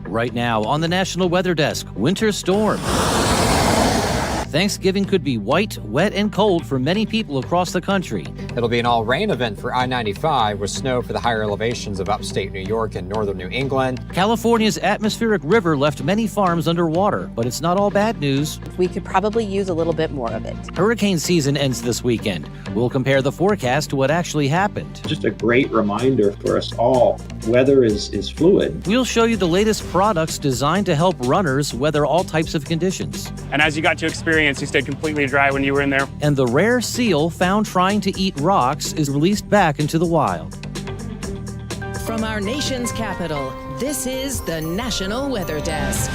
Right now on the National Weather Desk, winter storm. Thanksgiving could be white, wet, and cold for many people across the country. It'll be an all-rain event for I-95 with snow for the higher elevations of upstate New York and northern New England. California's atmospheric river left many farms underwater, but it's not all bad news. We could probably use a little bit more of it. Hurricane season ends this weekend. We'll compare the forecast to what actually happened. Just a great reminder for us all, weather is fluid. We'll show you the latest products designed to help runners weather all types of conditions. And as you got to experience, you stayed completely dry when you were in there. And the rare seal found trying to eat rocks is released back into the wild. From our nation's capital, this is the National Weather Desk.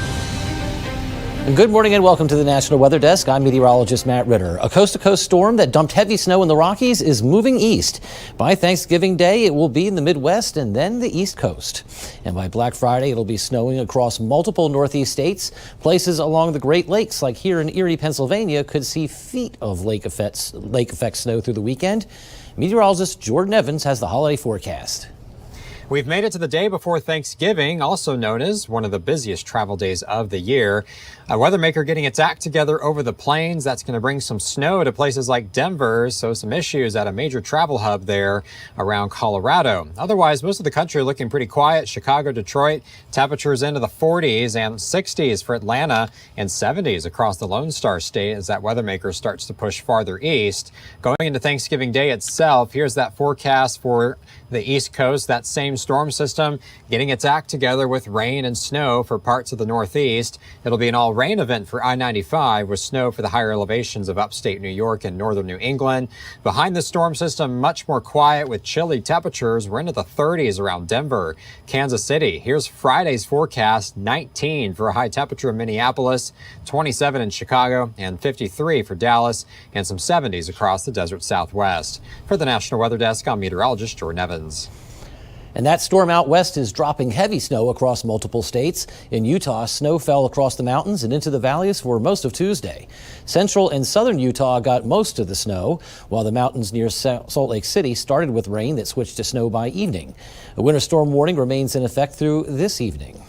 Good morning and welcome to the National Weather Desk. I'm meteorologist Matt Ritter. A coast-to-coast storm that dumped heavy snow in the Rockies is moving east. By Thanksgiving Day, it will be in the Midwest and then the East Coast. And by Black Friday, it'll be snowing across multiple Northeast states. Places along the Great Lakes, like here in Erie, Pennsylvania, could see feet of lake effect snow through the weekend. Meteorologist Jordan Evans has the holiday forecast. We've made it to the day before Thanksgiving, also known as one of the busiest travel days of the year. A weather maker getting its act together over the plains. That's going to bring some snow to places like Denver, so some issues at a major travel hub there around Colorado. Otherwise, most of the country looking pretty quiet. Chicago, Detroit, temperatures into the 40s and 60s for Atlanta and 70s across the Lone Star State as that weather maker starts to push farther east. Going into Thanksgiving Day itself, here's that forecast for the East Coast. That same storm system getting its act together with rain and snow for parts of the Northeast. It'll be an all-rain event for I-95 with snow for the higher elevations of upstate New York and northern New England. Behind the storm system, much more quiet with chilly temperatures. We're into the 30s around Denver, Kansas City. Here's Friday's forecast: 19 for a high temperature in Minneapolis, 27 in Chicago, and 53 for Dallas, and some 70s across the desert Southwest. For the National Weather Desk, I'm meteorologist Jordan Evans. And that storm out west is dropping heavy snow across multiple states. In Utah, snow fell across the mountains and into the valleys for most of Tuesday. Central and southern Utah got most of the snow, while the mountains near Salt Lake City started with rain that switched to snow by evening. A winter storm warning remains in effect through this evening.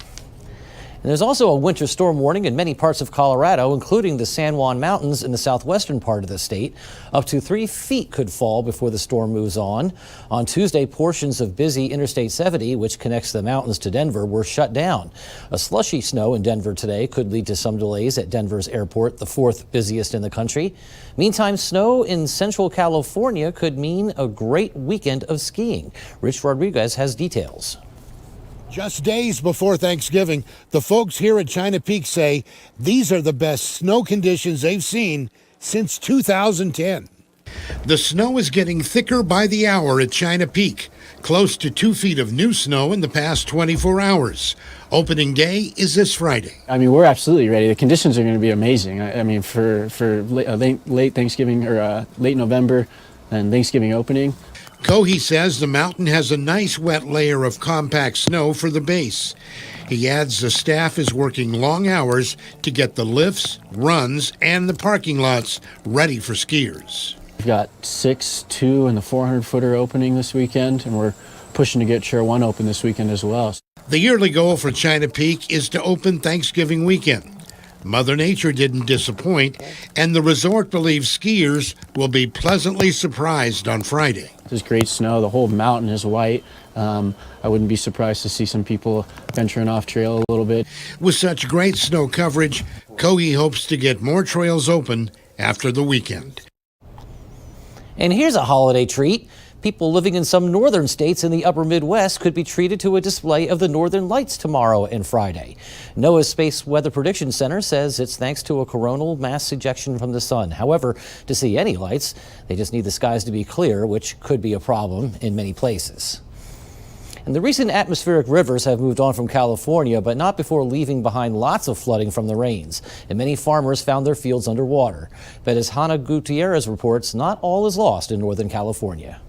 And there's also a winter storm warning in many parts of Colorado, including the San Juan Mountains in the southwestern part of the state. Up to 3 feet could fall before the storm moves on. On Tuesday, portions of busy Interstate 70, which connects the mountains to Denver, were shut down. A slushy snow in Denver today could lead to some delays at Denver's airport, the fourth busiest in the country. Meantime, snow in central California could mean a great weekend of skiing. Rich Rodriguez has details. Just days before Thanksgiving, the folks here at China Peak say these are the best snow conditions they've seen since 2010. The snow is getting thicker by the hour at China Peak. Close to 2 feet of new snow in the past 24 hours. Opening day is this Friday. I mean, we're absolutely ready. The conditions are going to be amazing. I mean, for late Thanksgiving or late November and Thanksgiving opening. Kohi says the mountain has a nice wet layer of compact snow for the base. He adds the staff is working long hours to get the lifts, runs, and the parking lots ready for skiers. We've got 6, 2, and the 400-footer opening this weekend, and we're pushing to get Chair 1 open this weekend as well. The yearly goal for China Peak is to open Thanksgiving weekend. Mother Nature didn't disappoint, and the resort believes skiers will be pleasantly surprised on Friday. There's great snow. The whole mountain is white. I wouldn't be surprised to see some people venturing off trail a little bit. With such great snow coverage, Kohi hopes to get more trails open after the weekend. And here's a holiday treat. People living in some northern states in the upper Midwest could be treated to a display of the northern lights tomorrow and Friday. NOAA's Space Weather Prediction Center says it's thanks to a coronal mass ejection from the sun. However, to see any lights, they just need the skies to be clear, which could be a problem in many places. And the recent atmospheric rivers have moved on from California, but not before leaving behind lots of flooding from the rains. And many farmers found their fields underwater. But as Hannah Gutierrez reports, not all is lost in Northern California.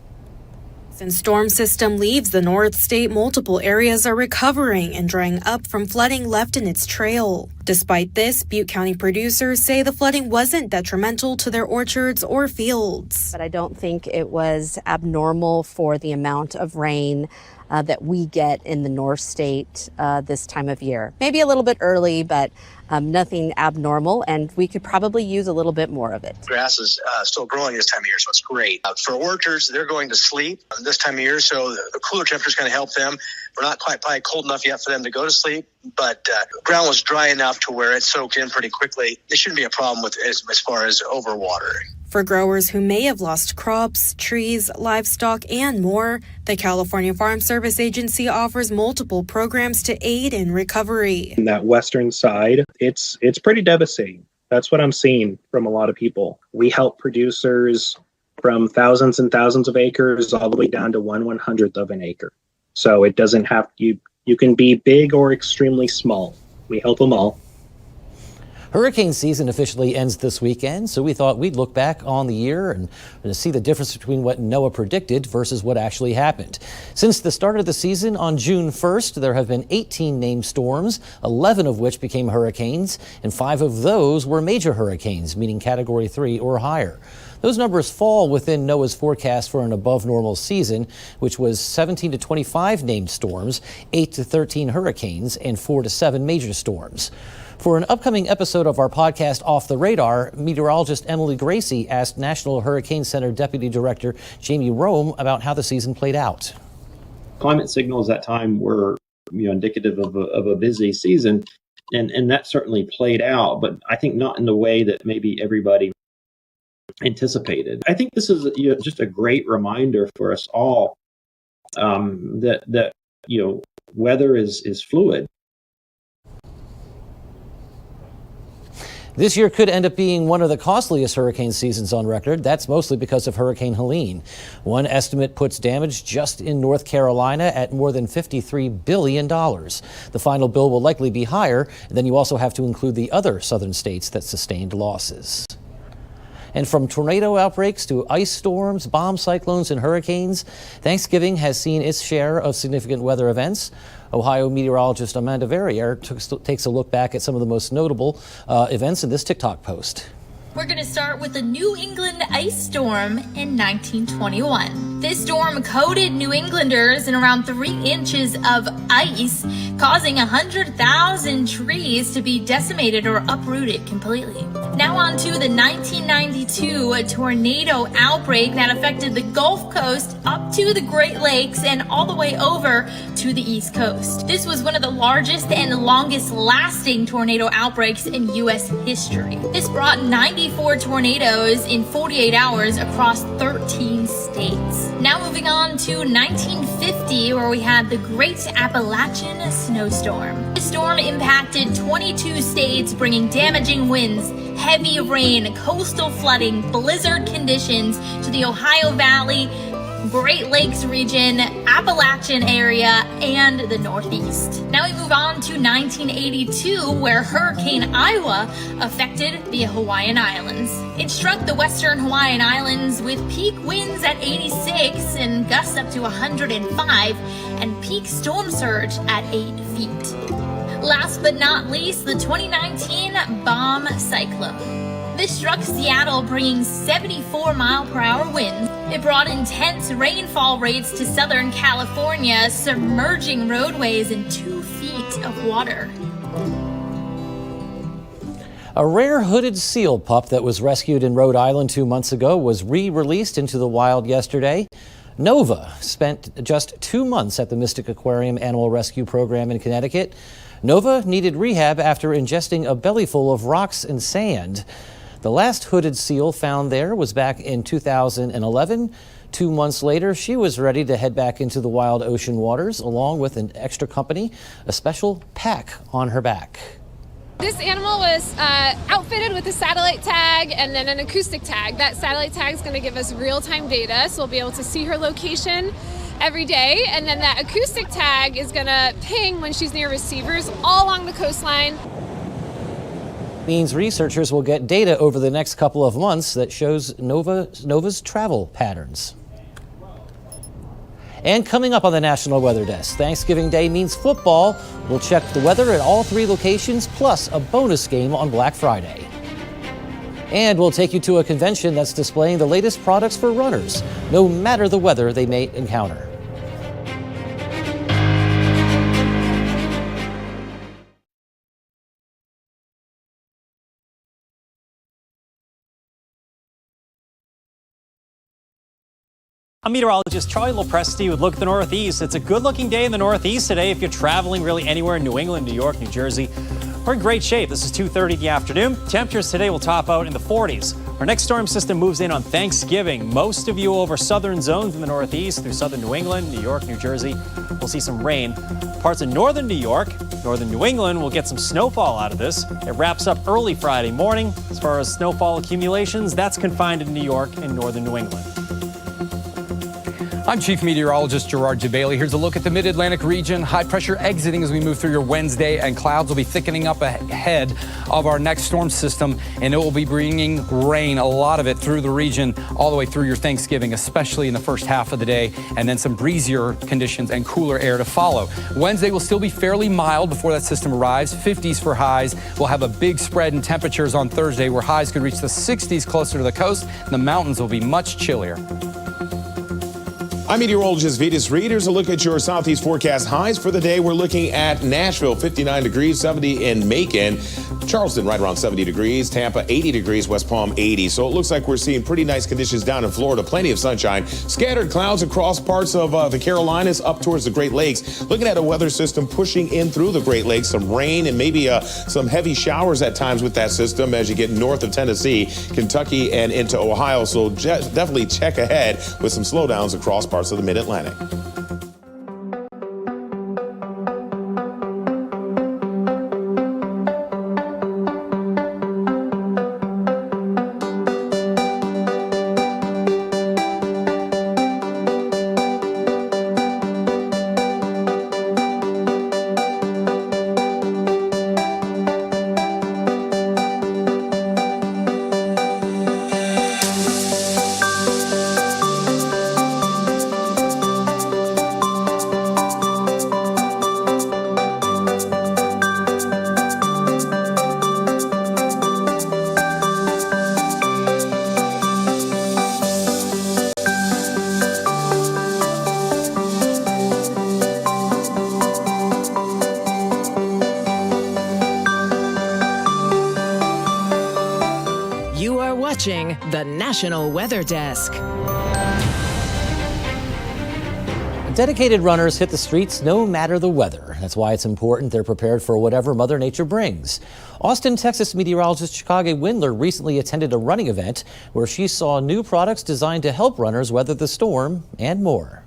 Since storm system leaves the North State, multiple areas are recovering and drying up from flooding left in its trail. Despite this, Butte County producers say the flooding wasn't detrimental to their orchards or fields. But I don't think it was abnormal for the amount of rain that we get in the North State this time of year. Maybe a little bit early, but nothing abnormal, and we could probably use a little bit more of it. Grass is still growing this time of year, so it's great. For orchards, they're going to sleep this time of year, so the cooler temperature is going to help them. We're not quite probably cold enough yet for them to go to sleep, but ground was dry enough to where it soaked in pretty quickly. It shouldn't be a problem with as far as overwatering. For growers who may have lost crops, trees, livestock, and more, the California Farm Service Agency offers multiple programs to aid in recovery. In that western side, it's pretty devastating. That's what I'm seeing from a lot of people. We help producers from thousands and thousands of acres all the way down to 1/100th of an acre. So it doesn't have, you can be big or extremely small. We help them all. Hurricane season officially ends this weekend, so we thought we'd look back on the year and see the difference between what NOAA predicted versus what actually happened. Since the start of the season on June 1st, there have been 18 named storms, 11 of which became hurricanes, and 5 of those were major hurricanes, meaning Category 3 or higher. Those numbers fall within NOAA's forecast for an above-normal season, which was 17 to 25 named storms, 8 to 13 hurricanes, and 4 to 7 major storms. For an upcoming episode of our podcast Off the Radar, meteorologist Emily Gracie asked National Hurricane Center Deputy Director Jamie Rome about how the season played out. Climate signals that time were indicative of a busy season, and that certainly played out, but I think not in the way that maybe everybody anticipated. I think this is just a great reminder for us all that weather is fluid. This year could end up being one of the costliest hurricane seasons on record. That's mostly because of Hurricane Helene. One estimate puts damage just in North Carolina at more than $53 billion. The final bill will likely be higher, and then you also have to include the other southern states that sustained losses. And from tornado outbreaks to ice storms, bomb cyclones, and hurricanes, Thanksgiving has seen its share of significant weather events. Ohio meteorologist Amanda Verrier takes a look back at some of the most notable events in this TikTok post. We're going to start with the New England ice storm in 1921. This storm coated New Englanders in around 3 inches of ice, causing 100,000 trees to be decimated or uprooted completely. Now on to the 1992 tornado outbreak that affected the Gulf Coast up to the Great Lakes and all the way over to the East Coast. This was one of the largest and longest lasting tornado outbreaks in U.S. history. This brought 94 tornadoes in 48 hours across 13 states. Now moving on to 1950, where we had the Great Appalachian Snowstorm. This storm impacted 22 states, bringing damaging winds, heavy rain, coastal flooding, blizzard conditions to the Ohio Valley, Great Lakes region, Appalachian area, and the Northeast. Now we move on to 1982, where Hurricane Iowa affected the Hawaiian Islands. It struck the western Hawaiian Islands with peak winds at 86 and gusts up to 105, and peak storm surge at 8 feet. Last but not least, the 2019 bomb cyclone. This struck Seattle, bringing 74-mile-per-hour winds. It brought intense rainfall rates to Southern California, submerging roadways in 2 feet of water. A rare hooded seal pup that was rescued in Rhode Island 2 months ago was re-released into the wild yesterday. Nova spent just 2 months at the Mystic Aquarium Animal Rescue Program in Connecticut. Nova needed rehab after ingesting a bellyful of rocks and sand. The last hooded seal found there was back in 2011. 2 months later, she was ready to head back into the wild ocean waters, along with an extra company, a special pack on her back. This animal was outfitted with a satellite tag and then an acoustic tag. That satellite tag is going to give us real-time data, so we'll be able to see her location every day. And then that acoustic tag is going to ping when she's near receivers all along the coastline. Means researchers will get data over the next couple of months that shows Nova's travel patterns. And coming up on the National Weather Desk, Thanksgiving Day means football. We'll check the weather at all 3 locations, plus a bonus game on Black Friday. And we'll take you to a convention that's displaying the latest products for runners, no matter the weather they may encounter. I'm meteorologist Charlie Lopresti with Look at the Northeast. It's a good-looking day in the Northeast today if you're traveling really anywhere in New England, New York, New Jersey. We're in great shape. This is 2:30 in the afternoon. Temperatures today will top out in the 40s. Our next storm system moves in on Thanksgiving. Most of you over southern zones in the Northeast through southern New England, New York, New Jersey. We'll see some rain. Parts of northern New York, northern New England will get some snowfall out of this. It wraps up early Friday morning. As far as snowfall accumulations, that's confined to New York and northern New England. I'm Chief Meteorologist Gerard Jabali. Here's a look at the mid-Atlantic region. High pressure exiting as we move through your Wednesday, and clouds will be thickening up ahead of our next storm system, and it will be bringing rain, a lot of it through the region, all the way through your Thanksgiving, especially in the first half of the day, and then some breezier conditions and cooler air to follow. Wednesday will still be fairly mild before that system arrives, 50s for highs. We'll have a big spread in temperatures on Thursday where highs could reach the 60s closer to the coast, and the mountains will be much chillier. I'm meteorologist Vetus Reed. Here's a look at your southeast forecast highs for the day. We're looking at Nashville, 59 degrees, 70 in Macon. Charleston, right around 70 degrees. Tampa, 80 degrees. West Palm, 80. So it looks like we're seeing pretty nice conditions down in Florida. Plenty of sunshine. Scattered clouds across parts of the Carolinas up towards the Great Lakes. Looking at a weather system pushing in through the Great Lakes. Some rain and maybe some heavy showers at times with that system as you get north of Tennessee, Kentucky, and into Ohio. So definitely check ahead with some slowdowns across parts of the Mid-Atlantic. The National Weather Desk. Dedicated runners hit the streets no matter the weather. That's why it's important they're prepared for whatever Mother Nature brings. Austin, Texas meteorologist Chicago Windler recently attended a running event where she saw new products designed to help runners weather the storm and more.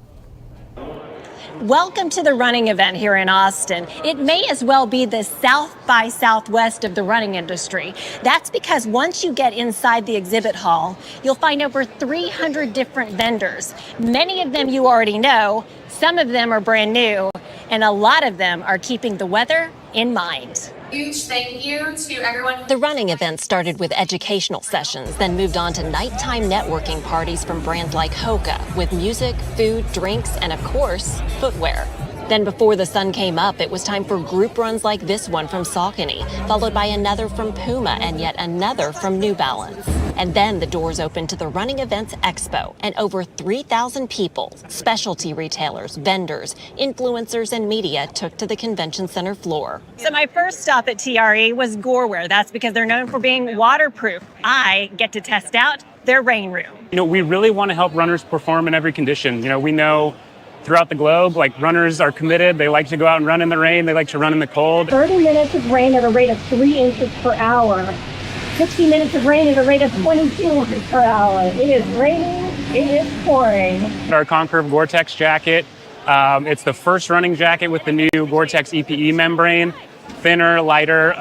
Welcome to the running event here in Austin. It may as well be the South by Southwest of the running industry. That's because once you get inside the exhibit hall, you'll find over 300 different vendors. Many of them you already know, some of them are brand new, and a lot of them are keeping the weather in mind. Huge thank you to everyone. The running event started with educational sessions, then moved on to nighttime networking parties from brands like Hoka, with music, food, drinks, and of course, footwear. Then before the sun came up, it was time for group runs like this one from Saucony, followed by another from Puma and yet another from New Balance. And then the doors opened to the Running Events Expo, and over 3,000 people, specialty retailers, vendors, influencers, and media took to the convention center floor. So my first stop at TRE was Gorewear. That's because they're known for being waterproof. I get to test out their rain room. We really want to help runners perform in every condition. We know throughout the globe, runners are committed. They like to go out and run in the rain. They like to run in the cold. 30 minutes of rain at a rate of 3 inches per hour. 60 minutes of rain at a rate of 22 inches per hour. It is raining, it is pouring. Our Concurve Gore-Tex jacket, it's the first running jacket with the new Gore-Tex EPE membrane, thinner, lighter,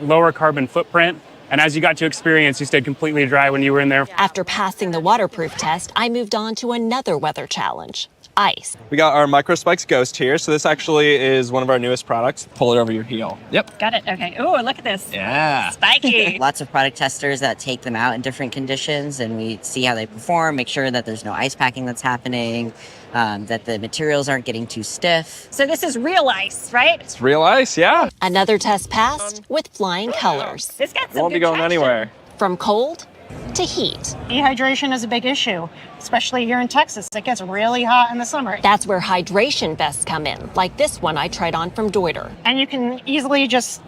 lower carbon footprint. And as you got to experience, you stayed completely dry when you were in there. After passing the waterproof test, I moved on to another weather challenge, ice. We got our Microspikes Ghost here. So this actually is one of our newest products. Pull it over your heel. Yep. Got it. Okay. Oh, look at this. Yeah. Spiky. Lots of product testers that take them out in different conditions, and we see how they perform, make sure that there's no ice packing that's happening, that the materials aren't getting too stiff. So this is real ice, right? It's real ice, yeah. Another test passed with flying colors. This got some Won't be good going traction. anywhere. From cold to heat. Dehydration is a big issue, especially here in Texas. It gets really hot in the summer. That's where hydration vests come in, like this one I tried on from Deuter. And you can easily just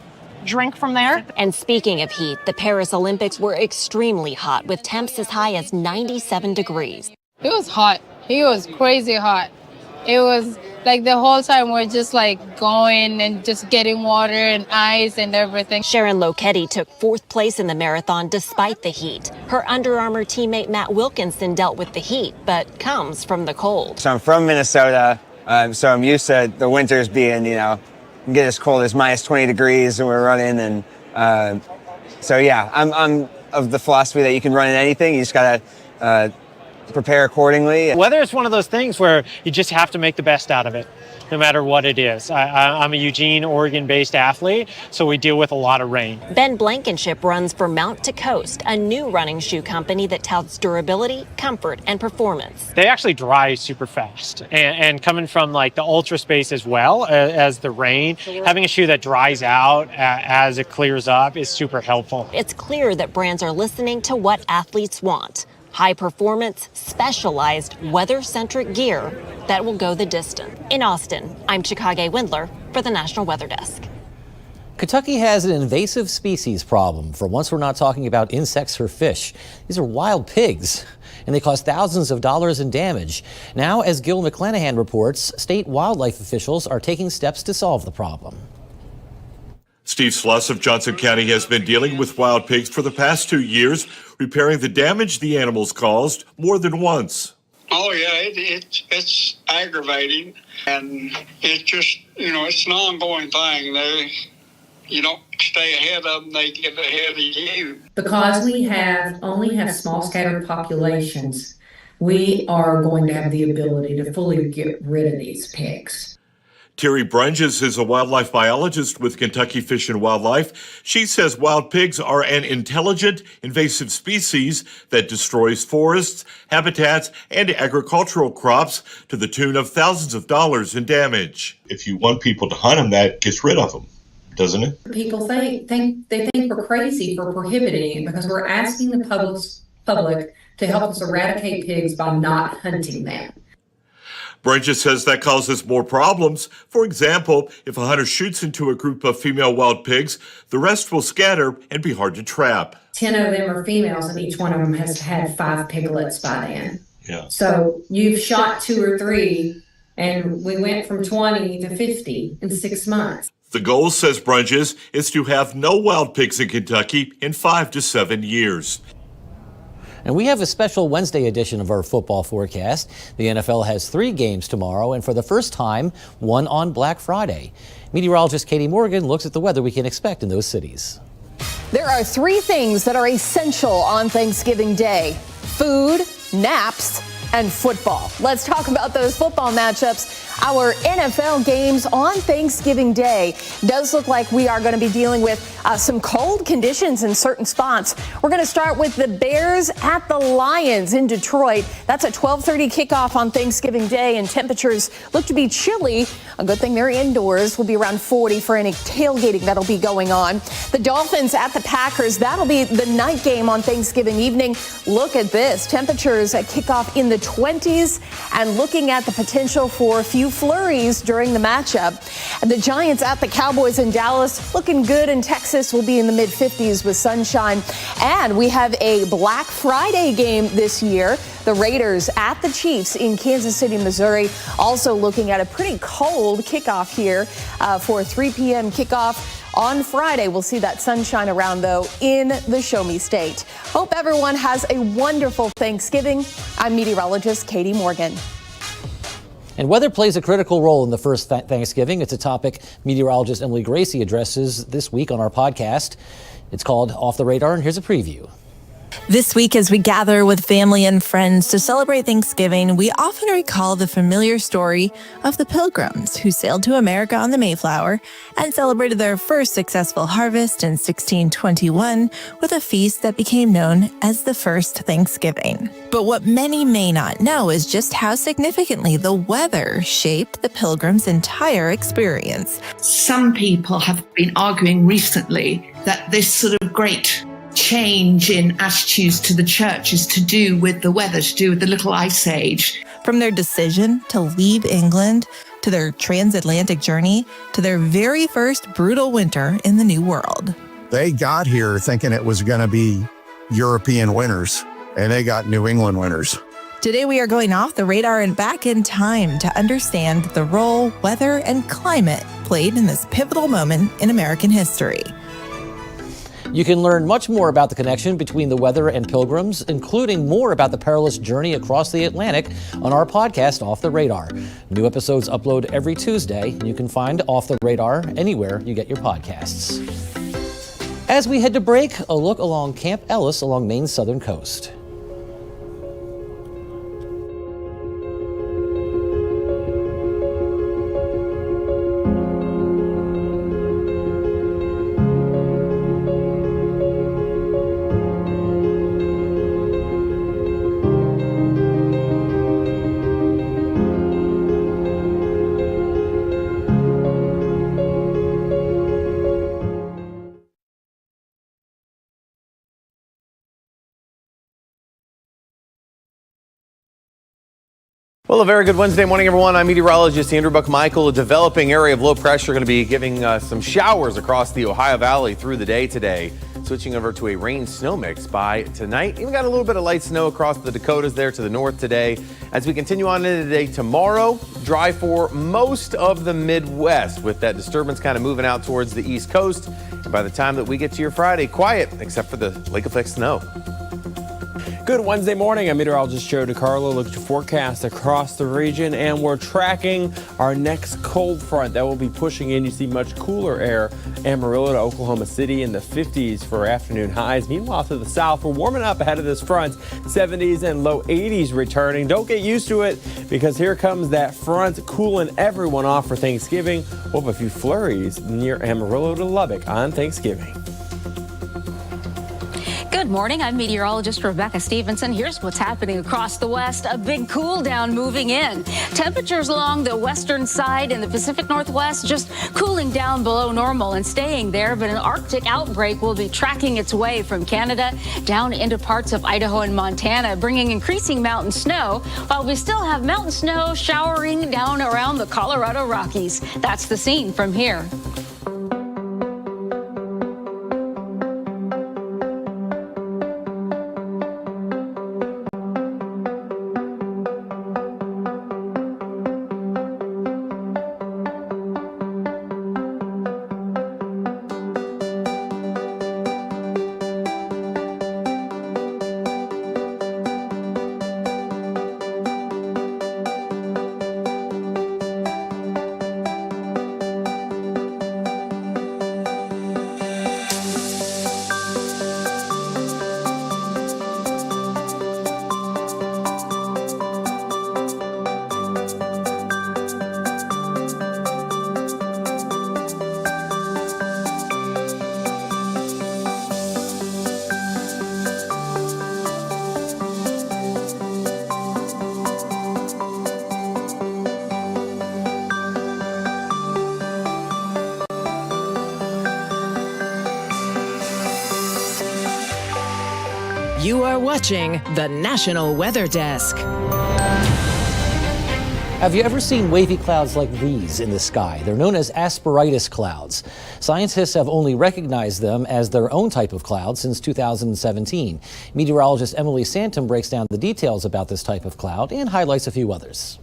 drink from there. And speaking of heat, the Paris Olympics were extremely hot with temps as high as 97 degrees. It was hot. It was crazy hot. It was like the whole time we're just like going and just getting water and ice and everything. Sharon Loketti took 4th place in the marathon despite the heat. Her Under Armour teammate Matt Wilkinson dealt with the heat, but comes from the cold. So I'm from Minnesota, so I'm used to the winters being, get as cold as minus 20 degrees and we're running. And so, yeah, I'm of the philosophy that you can run in anything. You just got to prepare accordingly. Weather is one of those things where you just have to make the best out of it, no matter what it is. I'm a Eugene, Oregon-based athlete, so we deal with a lot of rain. Ben Blankenship runs for Mount to Coast, a new running shoe company that touts durability, comfort, and performance. They actually dry super fast. And coming from like the ultra space as well as the rain, having a shoe that dries out as it clears up is super helpful. It's clear that brands are listening to what athletes want. High performance, specialized, weather-centric gear that will go the distance. In Austin, I'm Chicago Windler for the National Weather Desk. Kentucky has an invasive species problem. For once, we're not talking about insects or fish. These are wild pigs, and they cause thousands of dollars in damage. Now, as Gil McClanahan reports, state wildlife officials are taking steps to solve the problem. Steve Sluss of Johnson County has been dealing with wild pigs for the past 2 years, repairing the damage the animals caused more than once. Oh, yeah, it's aggravating, and it's just, it's an ongoing thing. You don't stay ahead of them, they get ahead of you. Because we only have small scattered populations, we are going to have the ability to fully get rid of these pigs. Terry Brunges is a wildlife biologist with Kentucky Fish and Wildlife. She says wild pigs are an intelligent, invasive species that destroys forests, habitats, and agricultural crops to the tune of thousands of dollars in damage. If you want people to hunt them, that gets rid of them, doesn't it? People think we're crazy for prohibiting it because we're asking the public to help us eradicate pigs by not hunting them. Brunges says that causes more problems. For example, if a hunter shoots into a group of female wild pigs, the rest will scatter and be hard to trap. 10 of them are females, and each one of them has had 5 piglets by then. Yeah. So you've shot 2 or 3, and we went from 20 to 50 in 6 months. The goal, says Brunges, is to have no wild pigs in Kentucky in 5 to 7 years. And we have a special Wednesday edition of our football forecast. The NFL has 3 games tomorrow, and for the first time, 1 on Black Friday. Meteorologist Katie Morgan looks at the weather we can expect in those cities. There are 3 things that are essential on Thanksgiving Day: food, naps, and football. Let's talk about those football matchups. Our NFL games on Thanksgiving Day does look like we are going to be dealing with some cold conditions in certain spots. We're going to start with the Bears at the Lions in Detroit. That's a 12:30 kickoff on Thanksgiving Day, and temperatures look to be chilly. A good thing they're indoors. Will be around 40 for any tailgating that'll be going on. The Dolphins at the Packers. That'll be the night game on Thanksgiving evening. Look at this. Temperatures at kickoff in the 20s, and looking at the potential for a few flurries during the matchup. And the Giants at the Cowboys in Dallas, looking good in Texas, will be in the mid-50s with sunshine. And we have a Black Friday game this year. The Raiders at the Chiefs in Kansas City, Missouri. Also looking at a pretty cold kickoff here for a 3 p.m. kickoff. On Friday, we'll see that sunshine around, though, in the Show Me State. Hope everyone has a wonderful Thanksgiving. I'm meteorologist Katie Morgan. And weather plays a critical role in the first Thanksgiving. It's a topic meteorologist Emily Gracie addresses this week on our podcast. It's called Off the Radar, and here's a preview. This week, as we gather with family and friends to celebrate Thanksgiving, we often recall the familiar story of the Pilgrims who sailed to America on the Mayflower and celebrated their first successful harvest in 1621 with a feast that became known as the First Thanksgiving. But what many may not know is just how significantly the weather shaped the Pilgrims' entire experience. Some people have been arguing recently that this sort of great change in attitudes to the church is to do with the weather, to do with the little ice age. From their decision to leave England, to their transatlantic journey, to their very first brutal winter in the New World. They got here thinking it was going to be European winters, and they got New England winters. Today we are going off the radar and back in time to understand the role weather and climate played in this pivotal moment in American history. You can learn much more about the connection between the weather and Pilgrims, including more about the perilous journey across the Atlantic on our podcast, Off the Radar. New episodes upload every Tuesday, and you can find Off the Radar anywhere you get your podcasts. As we head to break, a look along Camp Ellis along Maine's southern coast. Well, a very good Wednesday morning, everyone. I'm meteorologist Andrew Buckmichael. A developing area of low pressure going to be giving some showers across the Ohio Valley through the day today. Switching over to a rain-snow mix by tonight. Even got a little bit of light snow across the Dakotas there to the north today. As we continue on into the day tomorrow, dry for most of the Midwest with that disturbance kind of moving out towards the East Coast. And by the time that we get to your Friday, quiet except for the lake effect snow. Good Wednesday morning. I'm meteorologist Joe DiCarlo. Look at your forecast across the region, and we're tracking our next cold front that will be pushing in. You see much cooler air, Amarillo to Oklahoma City in the 50s for afternoon highs. Meanwhile, to the south, we're warming up ahead of this front, 70s and low 80s returning. Don't get used to it because here comes that front cooling everyone off for Thanksgiving. We'll have a few flurries near Amarillo to Lubbock on Thanksgiving. Good morning. I'm meteorologist Rebecca Stevenson. Here's what's happening across the West. A big cool down moving in. Temperatures along the western side in the Pacific Northwest just cooling down below normal and staying there. But an Arctic outbreak will be tracking its way from Canada down into parts of Idaho and Montana, bringing increasing mountain snow, while we still have mountain snow showering down around the Colorado Rockies. That's the scene from here. You are watching the National Weather Desk. Have you ever seen wavy clouds like these in the sky? They're known as asperitis clouds. Scientists have only recognized them as their own type of cloud since 2017. Meteorologist Emily Santom breaks down the details about this type of cloud and highlights a few others.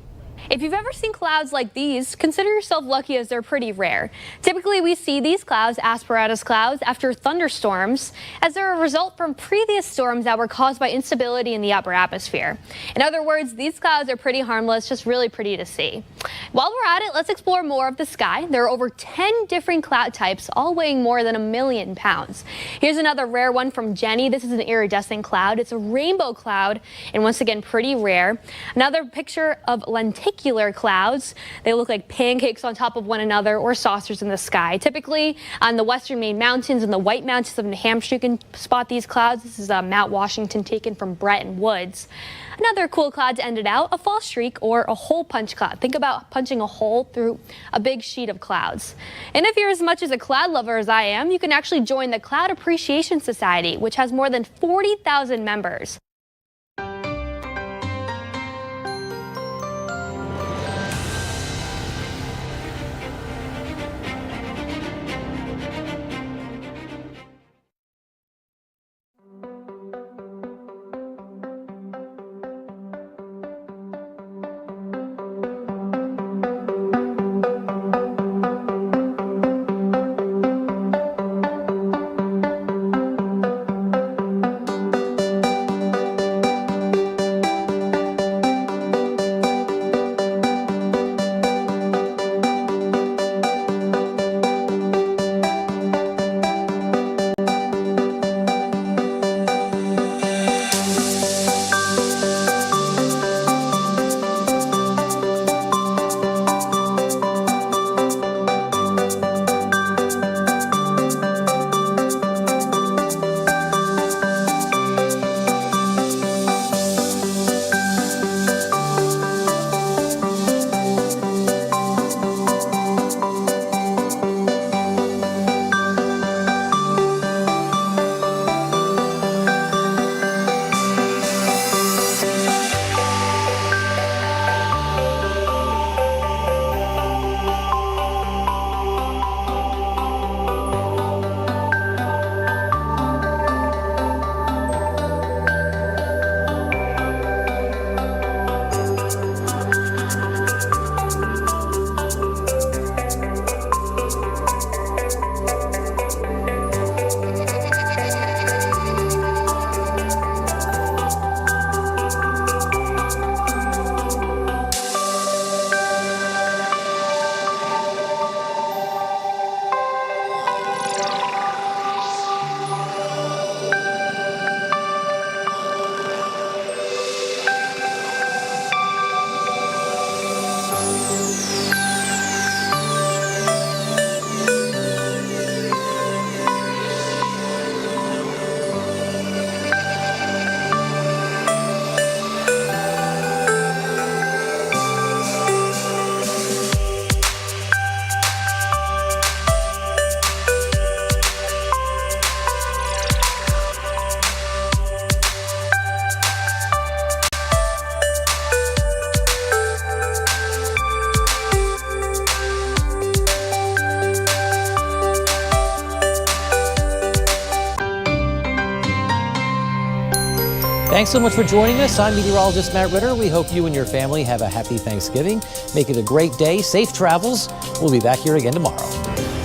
If you've ever seen clouds like these, consider yourself lucky as they're pretty rare. Typically, we see these clouds, apparatus clouds, after thunderstorms, as they're a result from previous storms that were caused by instability in the upper atmosphere. In other words, these clouds are pretty harmless, just really pretty to see. While we're at it, let's explore more of the sky. There are over 10 different cloud types, all weighing more than 1 million pounds. Here's another rare one from Jenny. This is an iridescent cloud. It's a rainbow cloud, and once again, pretty rare. Another picture of lenticular clouds. They look like pancakes on top of one another or saucers in the sky. Typically on the western Maine mountains and the White Mountains of New Hampshire, you can spot these clouds. This is Mount Washington taken from Bretton Woods. Another cool cloud to end it out, a fall streak or a hole punch cloud. Think about punching a hole through a big sheet of clouds. And if you're as much as a cloud lover as I am, you can actually join the Cloud Appreciation Society, which has more than 40,000 members. Thanks so much for joining us. I'm meteorologist Matt Ritter. We hope you and your family have a happy Thanksgiving. Make it a great day. Safe travels. We'll be back here again tomorrow.